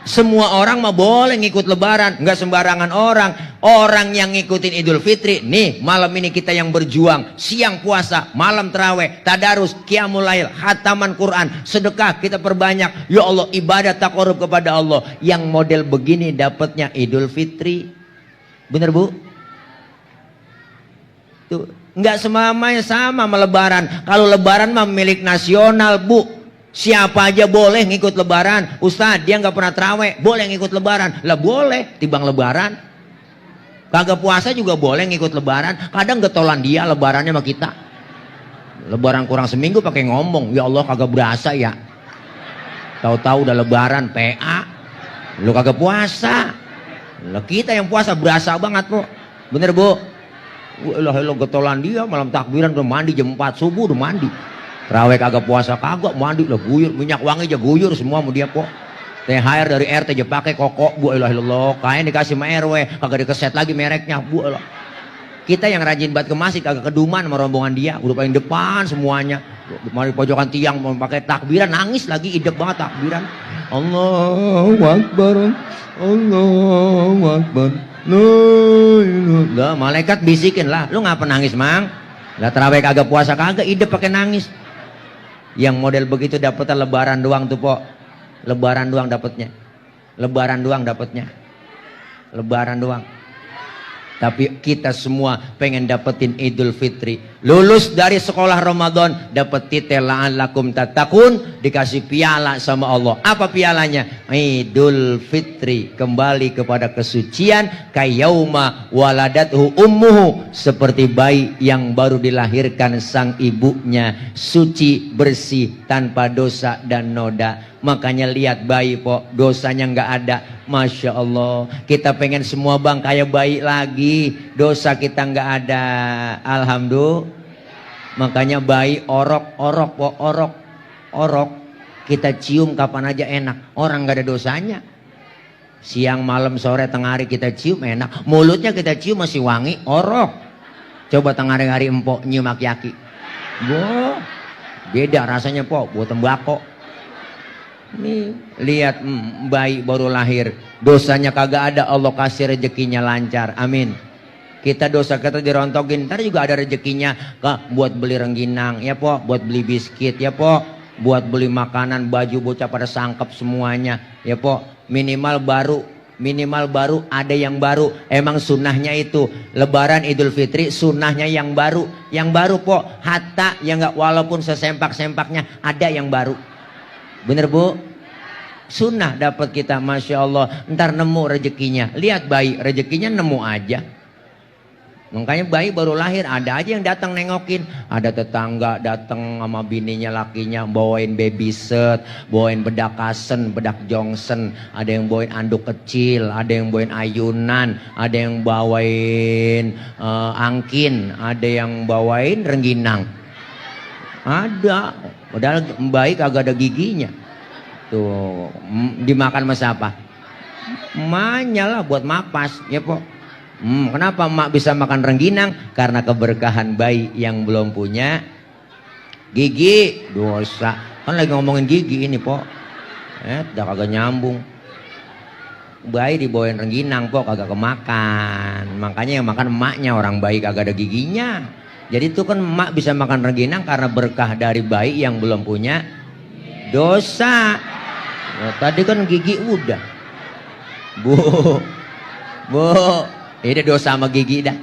Semua orang mah boleh ngikut lebaran, nggak sembarangan orang. Orang yang ngikutin Idul Fitri, nih malam ini kita yang berjuang, siang puasa, malam terawih, tadarus, qiyamul lail, khataman Quran, sedekah kita perbanyak. Ya Allah, ibadah taqarrub kepada Allah. Yang model begini dapatnya Idul Fitri. Bener Bu? Tuh, nggak semuanya sama lebaran. Kalau lebaran mah milik nasional Bu. Siapa aja boleh ngikut lebaran. Ustadz dia nggak pernah terawih, boleh ngikut lebaran. Lah boleh, timbang lebaran. Kagak puasa juga boleh ngikut lebaran. Kadang getolan dia lebarannya sama kita. Lebaran kurang seminggu pakai ngomong, ya Allah kagak berasa ya. Tahu-tahu udah lebaran PA. Lu kagak puasa. Lah kita yang puasa berasa banget Bu. Bener Bu? Wah lo getolan dia malam takbiran udah mandi jam 4 subuh udah mandi. Terawih kagak puasa kagak mandi lah guyur, minyak wangi aja guyur semua mau dia kok. THR dari RT aja pakai kokok Bu ilah kain dikasih sama RW kagak dikeset lagi mereknya Bu ilah. Kita yang rajin banget ke masjid kagak keduman sama rombongan dia udah paling depan semuanya. Mari pojokan tiang mau pakai takbiran nangis lagi idep banget takbiran. Allahu Akbar Allahu Akbar. Lah malaikat bisikin lah lu ngapa nangis mang? Lah terawih kagak puasa kagak idep pakai nangis. Yang model begitu dapetnya lebaran doang tuh Po. Lebaran doang dapetnya. Lebaran doang dapetnya. Lebaran doang. Tapi kita semua pengen dapetin Idul Fitri. Lulus dari sekolah Ramadan dapat titel la'allakum tattaqun, dikasih piala sama Allah. Apa pialanya? Idul Fitri, kembali kepada kesucian kayauma waladathu ummuhu, seperti bayi yang baru dilahirkan sang ibunya, suci, bersih, tanpa dosa dan noda. Makanya lihat bayi Po, dosanya nggak ada. Masya Allah, kita pengen semua bang kayak bayi lagi, dosa kita nggak ada. Alhamdulillah. Makanya bayi orok Po, orok kita cium kapan aja enak, orang nggak ada dosanya. Siang malam sore tengah hari kita cium enak, mulutnya kita cium masih wangi, orok. Coba tengah hari empok nyium aki-aki, beda rasanya Po, buat tembakau. Nih lihat bayi baru lahir, dosanya kagak ada, Allah kasih rezekinya lancar, amin. Kita dosa kita dirontokin, ntar juga ada rezekinya buat beli rengginang ya Po, buat beli biskuit ya Po, buat beli makanan, baju bocah pada sangkep semuanya ya Po. Minimal baru ada yang baru. Emang sunnahnya itu lebaran Idul Fitri, sunnahnya yang baru Po. Hatta yang nggak, walaupun sesempak-sempaknya ada yang baru. Bener Bu? Sunnah dapat kita, Masya Allah. Ntar nemu rezekinya. Lihat bayi, rezekinya nemu aja. Makanya bayi baru lahir, ada aja yang datang nengokin. Ada tetangga datang sama bininya, lakinya, bawain baby set, bawain bedak kasen, bedak jongsen. Ada yang bawain anduk kecil, ada yang bawain ayunan, ada yang bawain angkin, ada yang bawain rengginang. Ada, padahal bayi kagak ada giginya. Tuh, dimakan sama siapa? Emaknya lah buat mapas, ya Po. Kenapa emak bisa makan rengginang? Karena keberkahan bayi yang belum punya gigi. Dosa. Kan lagi ngomongin gigi ini Po. Udah kagak nyambung. Bayi dibawain rengginang Po, kagak kemakan. Makanya yang makan emaknya, orang bayi kagak ada giginya. Jadi itu kan emak bisa makan rengginang karena berkah dari bayi yang belum punya dosa. Nah, tadi kan gigi udah. Bu, ini dosa sama gigi dah.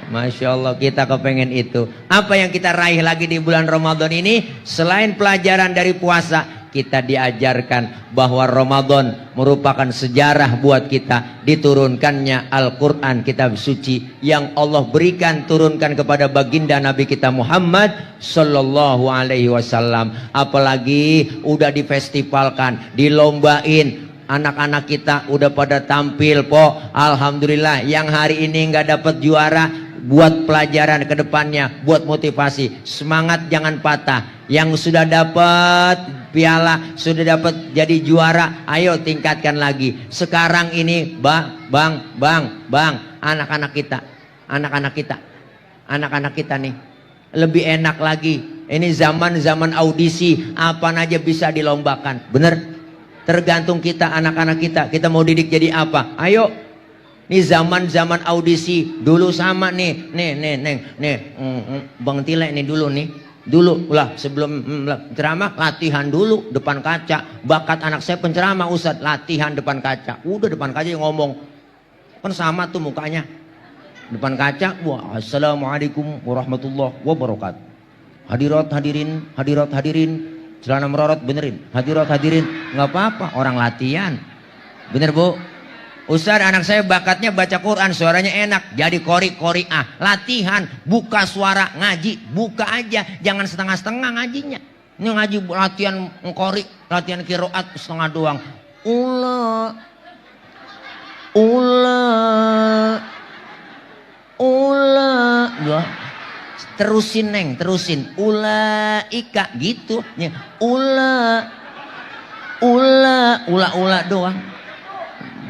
Masya Allah, kita kepengen itu. Apa yang kita raih lagi di bulan Ramadan ini? Selain pelajaran dari puasa, kita diajarkan bahwa Ramadan merupakan sejarah buat kita. Diturunkannya Al-Quran, kitab suci yang Allah berikan, turunkan kepada baginda Nabi kita Muhammad Sallallahu Alaihi Wasallam. Apalagi udah difestivalkan, dilombain. Anak-anak kita udah pada tampil Po. Alhamdulillah. Yang hari ini nggak dapat juara, buat pelajaran ke depannya, buat motivasi. Semangat jangan patah. Yang sudah dapat piala, sudah dapat jadi juara, ayo tingkatkan lagi. Sekarang ini bang, anak-anak kita nih lebih enak lagi. Ini zaman audisi, apa aja bisa dilombakan, bener? Tergantung kita, anak-anak kita mau didik jadi apa. Ayo. Nih zaman audisi dulu sama nih. Bang Tile nih dulu nih. Dulu lah sebelum ceramah latihan dulu depan kaca. Bakat anak saya penceramah Ustaz, latihan depan kaca. Udah depan kaca ngomong. Kan sama tuh mukanya. Depan kaca, wah, assalamualaikum warahmatullahi wabarakatuh. Hadirat hadirin, celana merorot benerin. Hadirat hadirin, nggak apa-apa, orang latihan. Bener Bu? Ustaz, anak saya bakatnya baca Quran, suaranya enak, jadi qori-qori'ah. Latihan, buka suara ngaji, buka aja, jangan setengah-setengah ngajinya. Ini ngaji latihan qori, latihan qiraat setengah doang. Terusin Neng, terusin. Ulaika gitu. Ula doang.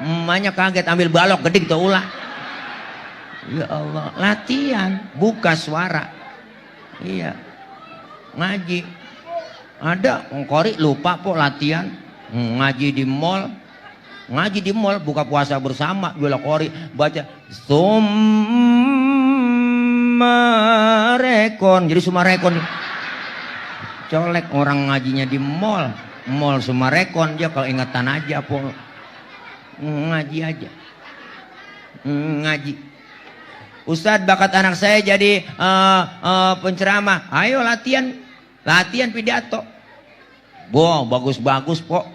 Emaknya kaget ambil balok gede gitu ula. Ya Allah, latihan, buka suara. Iya. Ngaji. Ada ngkori lupa kok latihan. Ngaji di mall. Ngaji di mall buka puasa bersama, jual qori, baca Sumarekon. Jadi Sumarekon colek orang ngajinya di mall Sumarekon, dia kalau ingatan aja po ngaji aja. Ngaji. Ustadz, bakat anak saya jadi penceramah. Ayo latihan pidato. Boh, bagus-bagus po.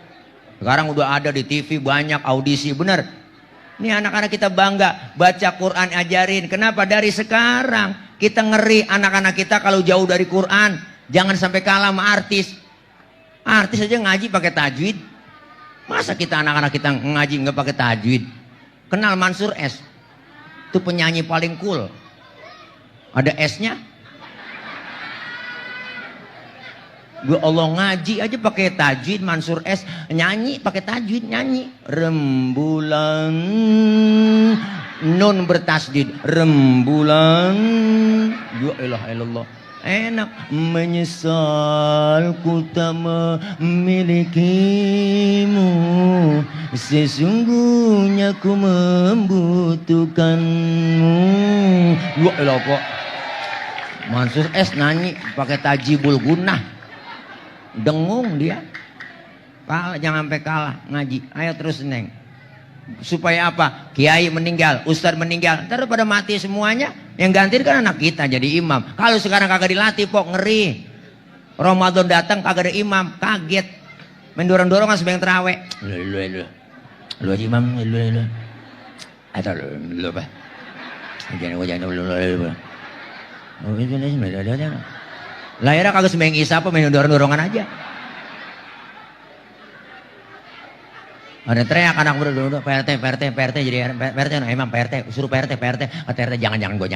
Sekarang udah ada di TV banyak audisi, bener. Ini anak-anak kita bangga baca Quran ajarin. Kenapa? Dari sekarang kita ngeri anak-anak kita kalau jauh dari Quran. Jangan sampai kalah sama artis. Artis aja ngaji pakai tajwid. Masa kita anak-anak kita ngaji nggak pakai tajwid? Kenal Mansur S? Itu penyanyi paling cool. Ada S-nya. Gue Allah ngaji aja pakai tajwid. Mansur S nyanyi pakai tajwid, nyanyi rembulan, nun bertasdid, rembulan. Ya ilah ilallah, enak. Menyesal ku tak memilikimu, sesungguhnya ku membutuhkanmu. Ya ilah kok Mansur S nyanyi pakai tajibul gunah. Dengung dia. Kalah, jangan sampai kalah ngaji. Ayo terus Neng. Supaya apa? Kiai meninggal, ustadz meninggal, ntar pada mati semuanya. Yang ganti kan anak kita jadi imam. Kalau sekarang kagak dilatih pok, ngeri. Ramadan datang kagak ada imam, kaget. Main dorong-dorongan sebelum terawih. Lu aja imam, lu. Atau lu apa? Jangan lahirnya kagak sembahyang isya apa, main dorong-dorongan aja. Ada teriak anak muda, PRT jadi PRT, no, imam PRT, suruh PRT, jangan gua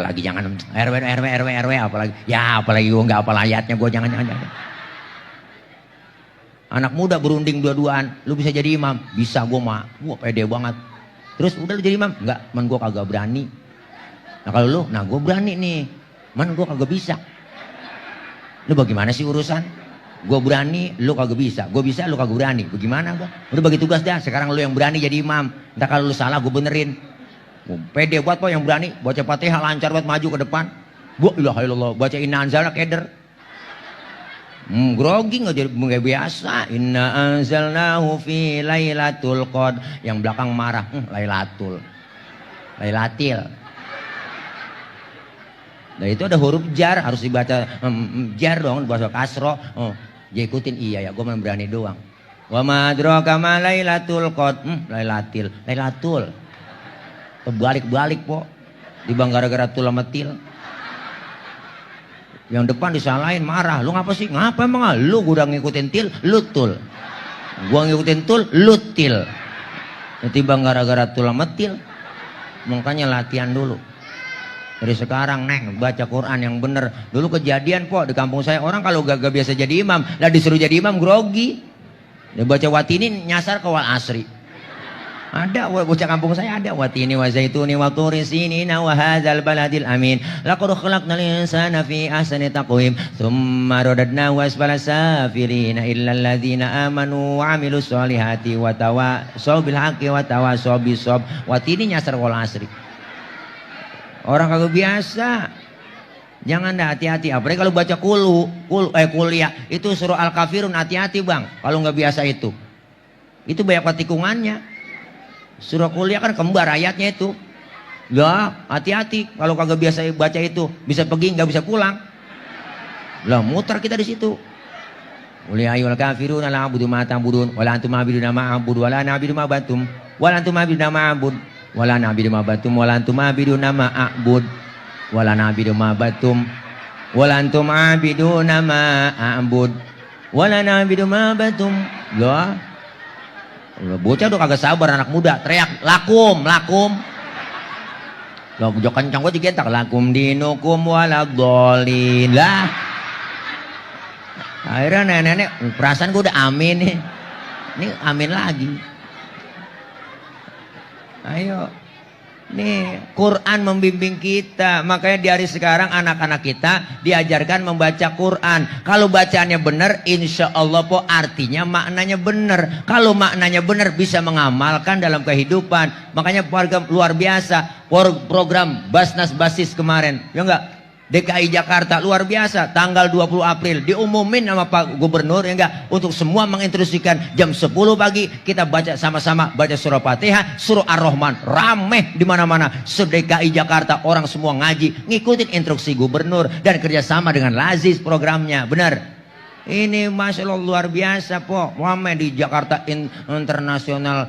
lagi jangan RW apalagi gua nggak apal ayatnya, gua jangan. Anak muda berunding dua-duaan, lu bisa jadi imam? Bisa, gua pede banget. Terus udah lu jadi imam? Enggak, man gua kagak berani. Nah kalau lu, gua berani nih. Man gue kagak bisa. Lu bagaimana sih urusan? Gue berani, lu kagak bisa. Gue bisa, lu kagak berani. Bagaimana gue? Udah bagi tugas dah. Sekarang lu yang berani jadi imam. Entah kalau lu salah gue benerin. Pede buat po yang berani. Baca Fatihah lancar buat maju ke depan. Ilah ilallah. Baca Inna Anzalna keder. Grogi nggak biasa. Inna anzalnahu fi lailatul qad. Yang belakang marah. Lailatil. Nah itu ada huruf jar, harus dibaca jar dong, bahasa kasro. Dia ikutin, iya ya, gue berani doang. Wa ma adraka ma lailatul qad. Lailatul. Terbalik-balik po. Dibang gara-gara tul sama til. Yang depan disalahin, marah. Lu ngapa sih? Ngapa emang? Lu udah ngikutin til, lu tul. Gua ngikutin tul, lu til. Dibang gara-gara tul sama til. Makanya latihan dulu. Dari sekarang Neng baca Quran yang bener. Dulu kejadian po di kampung saya, orang kalau gak biasa jadi imam, lah disuruh jadi imam grogi. Dia baca Watini nyasar ke wal asri. Ada bocah kampung saya ada watini wa zaituni wa turi sinina wa hadzal baladil amin laqad khalaqnal insana fi ahsani taqwim thumma radadnahu asfala safilina illa alladzina amanu wa amilus solihati wa tawasaw bil haqqi wa tawasaw bis sabr. Watini nyasar wal asri. Orang kagak biasa. Jangan dah, hati-hati. Apalagi kalau baca kuliah itu surah Al-Kafirun, hati-hati bang. Kalau nggak biasa itu banyak tikungannya. Surah kuliah kan kembar ayatnya itu. Lah, hati-hati kalau kagak biasa baca itu, bisa pergi nggak bisa pulang. Lah, muter kita di situ. Qul ya ayyuhal kafiruna la a'budu ma ta'budun wa la antum a'buduna ma a'budu wa la na'budu ma ba'tum wa la antum a'buduna ma a'bud wa la na'budu ma ba'tum wa la antum a'buduna ma a'bud wa la na'budu ma ba'tum wa la antum a'buduna ma a'bud wa la na'budu ma ba'tum. Lah, bocah udah kagak sabar anak muda teriak lakum lo bocah kencang gue digentak lakum dinukum waladhdallin. Lah akhirnya nenek perasaan gue udah amin nih, ini amin lagi. Ayo nih Quran membimbing kita, makanya di hari sekarang anak-anak kita diajarkan membaca Quran. Kalau bacaannya benar, insya Allah po artinya maknanya benar. Kalau maknanya benar bisa mengamalkan dalam kehidupan. Makanya program luar biasa, program Basnas Basis kemarin, ya enggak? DKI Jakarta luar biasa, tanggal 20 April diumumin sama Pak Gubernur, ya enggak, untuk semua menginstruksikan jam 10 pagi kita baca sama-sama, baca surah Fatihah, surah Ar-Rahman, rameh di mana-mana. Se-DKI Jakarta orang semua ngaji, ngikutin instruksi Gubernur dan kerjasama dengan Lazis programnya, benar. Ini Masya Allah luar biasa po, ramai di Jakarta International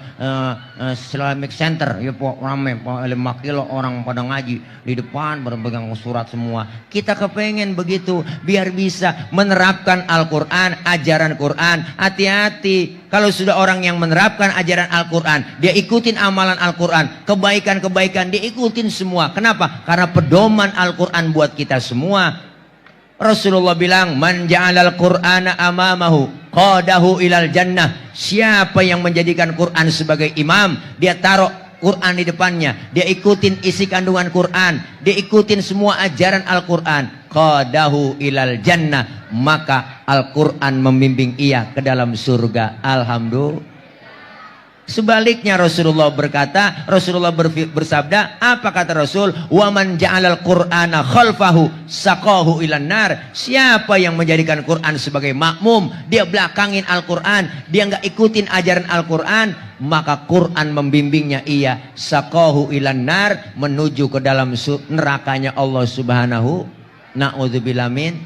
Islamic Center, ya po, ramai po, 5 kilo orang pada ngaji di depan berpegang surat semua. Kita kepengen begitu biar bisa menerapkan Al-Quran, ajaran Quran. Hati-hati kalau sudah orang yang menerapkan ajaran Al-Quran, dia ikutin amalan Al-Quran, kebaikan-kebaikan dia ikutin semua. Kenapa? Karena pedoman Al-Quran buat kita semua. Rasulullah bilang, man ja'alal Qur'ana amamahu qadahu ilal jannah. Siapa yang menjadikan Quran sebagai imam, dia taruh Quran di depannya, dia ikutin isi kandungan Quran, dia ikutin semua ajaran Al-Quran, qadahu ilal jannah, maka Al-Quran membimbing ia ke dalam surga. Alhamdulillah. Sebaliknya Rasulullah berkata, Rasulullah bersabda, apa kata Rasul? Wa man ja'alal Qur'ana khalfahu saqahu ilan nar. Siapa yang menjadikan Quran sebagai makmum, dia belakangin Al-Quran, dia nggak ikutin ajaran Al-Quran, maka Quran membimbingnya ia saqahu ilan nar, menuju ke dalam nerakanya Allah Subhanahu. Na'udzubillah min.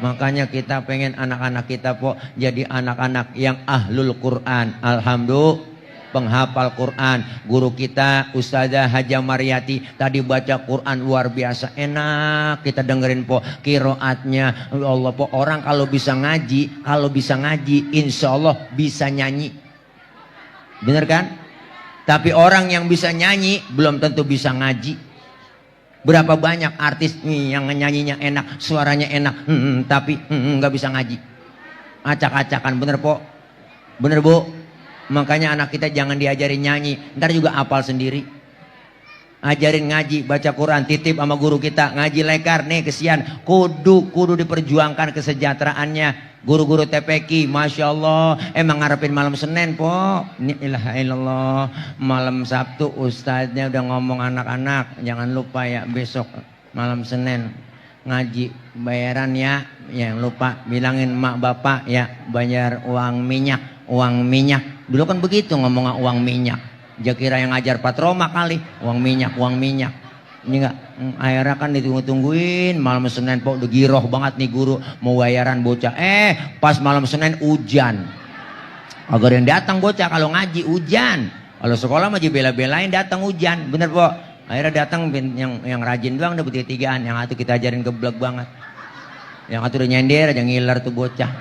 Makanya kita pengen anak-anak kita po jadi anak-anak yang ahlul Quran. Alhamdulillah, penghafal Quran. Guru kita Ustazah Haja Mariati tadi baca Quran luar biasa, enak kita dengerin po qiraatnya. Ya Allah po, orang kalau bisa ngaji insya Allah bisa nyanyi, bener kan? Tapi orang yang bisa nyanyi belum tentu bisa ngaji. Berapa banyak artis nih yang nyanyinya enak, suaranya enak, tapi nggak bisa ngaji, acak-acakan. Bener po, bener bu. Makanya anak kita jangan diajarin nyanyi, ntar juga hafal sendiri. Ajarin ngaji, baca Quran, titip sama guru kita, ngaji lekar nih kesian, kudu diperjuangkan kesejahteraannya. Guru-guru TPQ, Masya Allah, emang ngarepin malam Senin po. Ilaha illallah, malam Sabtu ustadznya udah ngomong anak-anak, jangan lupa ya besok malam Senin ngaji bayaran ya, yang lupa bilangin mak bapak ya bayar uang minyak. Dulu kan begitu ngomong uang minyak. Dia kira yang ngajar Pak Roma kali, uang minyak. Ini enggak, akhirnya kan ditunggu-tungguin malam Senin po, udah giroh banget nih guru mau bayaran bocah. Pas malam Senin hujan. Agar yang datang bocah kalau ngaji hujan. Kalau sekolah mah bela-belain datang hujan, bener po. Akhirnya datang yang rajin doang udah bertigaan, yang satu kita ajarin geblek banget. Yang satu udah nyender aja ngiler tuh bocah.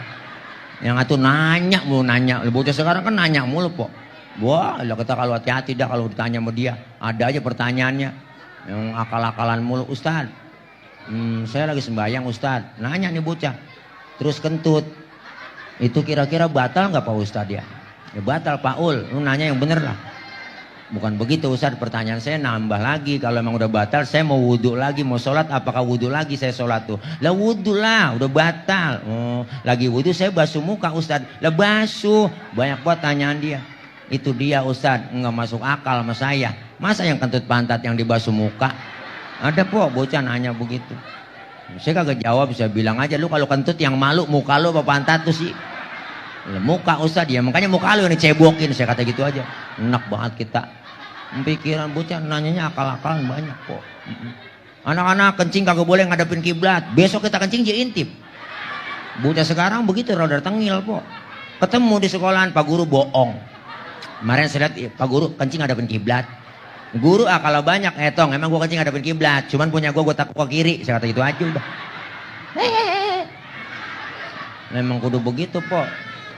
Yang satu nanya mulu, bocah sekarang kan nanya mulu po. Wah, kita kalau hati-hati dah kalau ditanya sama dia, ada aja pertanyaannya yang akal-akalan mulu. Ustad, saya lagi sembahyang Ustad, nanya nih bocah, terus kentut, itu kira-kira batal nggak Pak Ustad ya? Ya batal Pak Ul, lu nanya yang bener lah. Bukan begitu Ustaz, pertanyaan saya nambah lagi. Kalau emang udah batal, saya mau wudhu lagi, mau sholat, apakah wudhu lagi saya sholat tuh? Lah wudhu lah, udah batal. Oh, lagi wudhu saya basuh muka Ustaz. Lah basuh, banyak banget tanyaan dia. Itu dia Ustaz, nggak masuk akal sama saya. Masa yang kentut pantat yang dibasuh muka? Ada po, bocah nanya begitu. Saya kagak jawab, saya bilang aja, lu kalau kentut yang malu muka lu apa pantat tuh sih? Lah, muka Ustaz ya, makanya muka lu yang dicebokin, saya kata gitu aja. Enak banget kita. Pikiran bocah nanyanya akal-akalan banyak kok. Anak-anak kencing kagak boleh ngadepin kiblat. Besok kita kencing je intip. Bocah sekarang begitu rada tengil kok. Ketemu di sekolahan Pak Guru bohong. Kemarin saya lihat Pak Guru kencing ngadepin kiblat. Guru kalau banyak etong emang gua kencing ngadepin kiblat. Cuman punya gua takut ke kiri. Saya kata gitu aja udah. Memang kudu begitu po.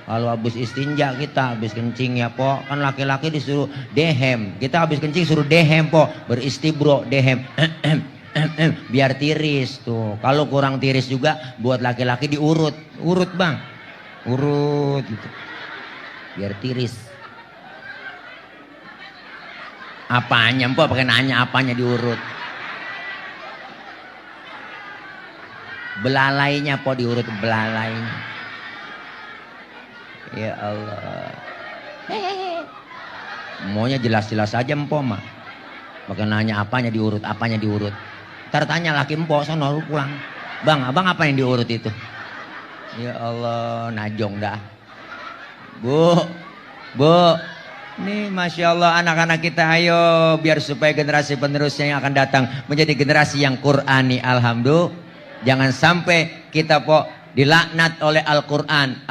Kalau habis istinja kita, habis kencing ya po, kan laki-laki disuruh dehem. Kita habis kencing suruh dehem po, beristibro dehem. Biar tiris tuh. Kalau kurang tiris juga buat laki-laki diurut. Urut bang. Urut gitu. Biar tiris. Apanya po, pakai nanya apanya diurut. Belalainya po diurut, belalainya. Ya Allah. Maunya jelas-jelas aja empok mah. Pakai nanya apanya diurut, apanya diurut. Ntar tanya laki empok, sono lu pulang. Bang, abang apa yang diurut itu? Ya Allah, najong dah. Bu. Nih Masya Allah anak-anak kita ayo. Biar supaya generasi penerusnya yang akan datang menjadi generasi yang Qur'ani. Alhamdulillah. Jangan sampai kita po dilaknat oleh Al-Quran,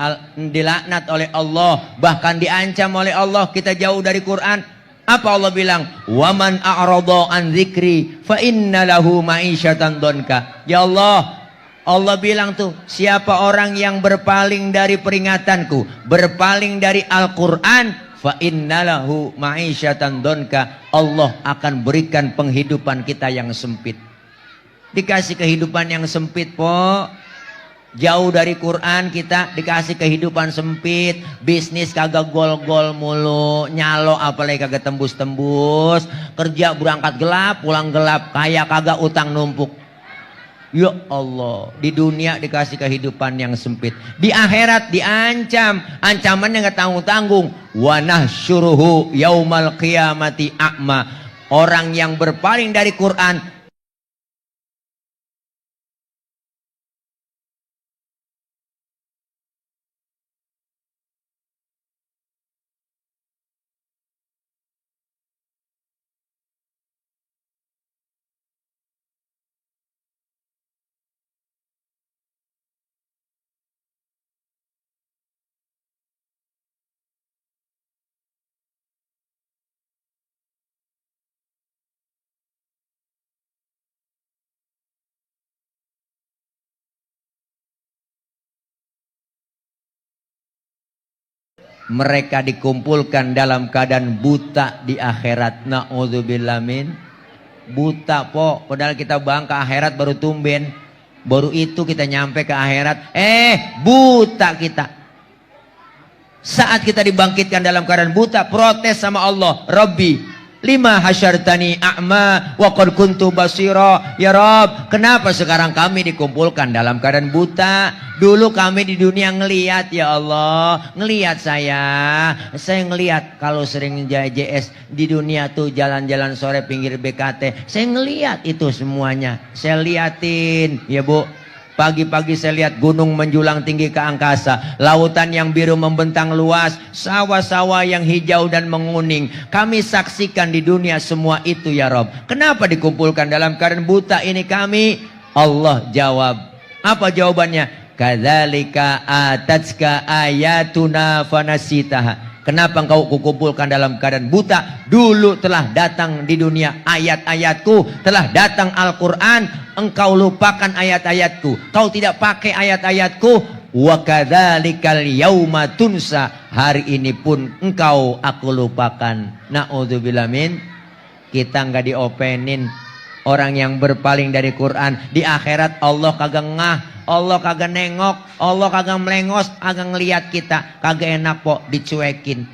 dilaknat oleh Allah, bahkan diancam oleh Allah kita jauh dari Quran. Apa Allah bilang? Waman a'rada an dzikri fa inna lahu ma'isyatan donka. Ya Allah, Allah bilang tuh, siapa orang yang berpaling dari peringatanku, berpaling dari Al-Quran, fa inna lahu ma'isyatan donka. Allah akan berikan penghidupan kita yang sempit. Dikasih kehidupan yang sempit po. Jauh dari Quran kita dikasih kehidupan sempit. Bisnis kagak gol-gol mulu. Nyalo apalagi kagak tembus-tembus. Kerja berangkat gelap pulang gelap. Kaya kagak utang numpuk. Ya Allah. Di dunia dikasih kehidupan yang sempit. Di akhirat diancam. Ancamannya gak tanggung-tanggung. Wa nahsyuruhu yaumal qiyamati a'ma. Orang yang berpaling dari Quran mereka dikumpulkan dalam keadaan buta di akhirat. Na'udzubillah min. Buta po. Padahal kita bang ke akhirat baru tumben. Baru itu kita nyampe ke akhirat. Buta kita. Saat kita dibangkitkan dalam keadaan buta, protes sama Allah. Rabbi, lima hasyartani a'ma wa qad kuntu basira. Ya Rabb, kenapa sekarang kami dikumpulkan dalam keadaan buta? Dulu kami di dunia ngelihat ya Allah, ngelihat saya ngelihat kalau sering JS di dunia tuh jalan-jalan sore pinggir BKT, saya ngelihat itu semuanya, saya liatin ya Bu. Pagi-pagi saya lihat gunung menjulang tinggi ke angkasa, lautan yang biru membentang luas, sawah-sawah yang hijau dan menguning. Kami saksikan di dunia semua itu ya Rob. Kenapa dikumpulkan dalam keadaan buta ini kami? Allah jawab. Apa jawabannya? Kadzalika atatska ayatuna fanasitaha. Kenapa engkau kukumpulkan dalam keadaan buta? Dulu telah datang di dunia ayat-ayatku, telah datang Al-Quran, engkau lupakan ayat-ayatku, kau tidak pakai ayat-ayatku. Wa kadzalikal yauma tunsa. Hari ini pun engkau aku lupakan. Na'udzubillah min. Kita nggak diopenin. Orang yang berpaling dari Quran di akhirat Allah kagak ngah, Allah kagak nengok, Allah kagak melengos, kagak ngeliat kita, kagak enak kok dicuekin.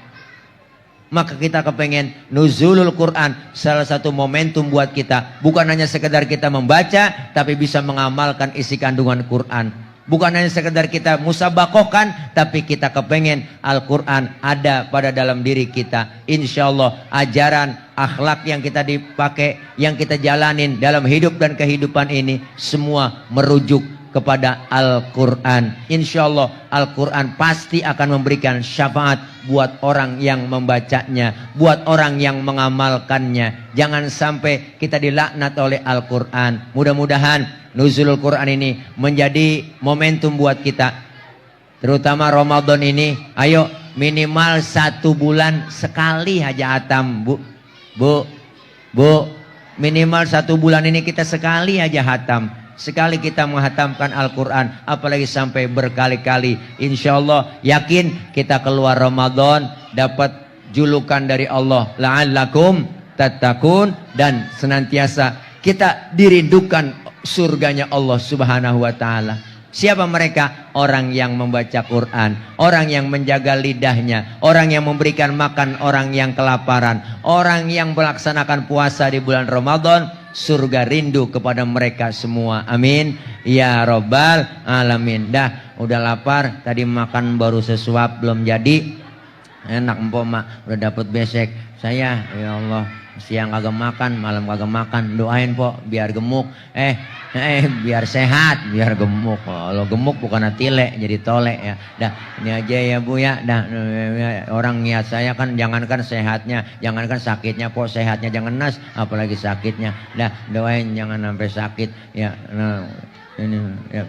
Maka kita kepengen nuzulul Quran salah satu momentum buat kita. Bukan hanya sekedar kita membaca, tapi bisa mengamalkan isi kandungan Quran. Bukan hanya sekedar kita musabakohkan, tapi kita kepengen Al-Quran ada pada dalam diri kita. Insya Allah ajaran akhlak yang kita dipakai, yang kita jalanin dalam hidup dan kehidupan ini, semua merujuk kepada Al-Quran. Insya Allah Al-Quran pasti akan memberikan syafaat buat orang yang membacanya, buat orang yang mengamalkannya. Jangan sampai kita dilaknat oleh Al-Quran. Mudah-mudahan nuzulul Quran ini menjadi momentum buat kita, terutama Ramadan ini. Ayo minimal 1 bulan sekali aja hatam, bu, minimal 1 bulan ini kita sekali aja hatam. Sekali kita menghatamkan Al-Quran, apalagi sampai berkali-kali. Insya Allah yakin kita keluar Ramadan dapat julukan dari Allah, la'allakum tattaqun, dan senantiasa kita dirindukan surganya Allah Subhanahu wa ta'ala. Siapa mereka? Orang yang membaca Quran, orang yang menjaga lidahnya, orang yang memberikan makan orang yang kelaparan, orang yang melaksanakan puasa di bulan Ramadan. Surga rindu kepada mereka semua. Amin ya robbal alamin. Dah udah lapar, tadi makan baru sesuap belum jadi. Enak empok mak, udah dapet besek. Saya ya Allah siang kagak makan, malam kagak makan. Doain po biar gemuk. Biar sehat, biar gemuk. Kalau gemuk bukan tile, jadi tolek ya. Dah ini aja ya Bu ya. Dah orang niat saya kan jangankan sehatnya, jangankan sakitnya, po sehatnya jangan nas, apalagi sakitnya. Dah doain jangan sampai sakit ya. Nah ini ya.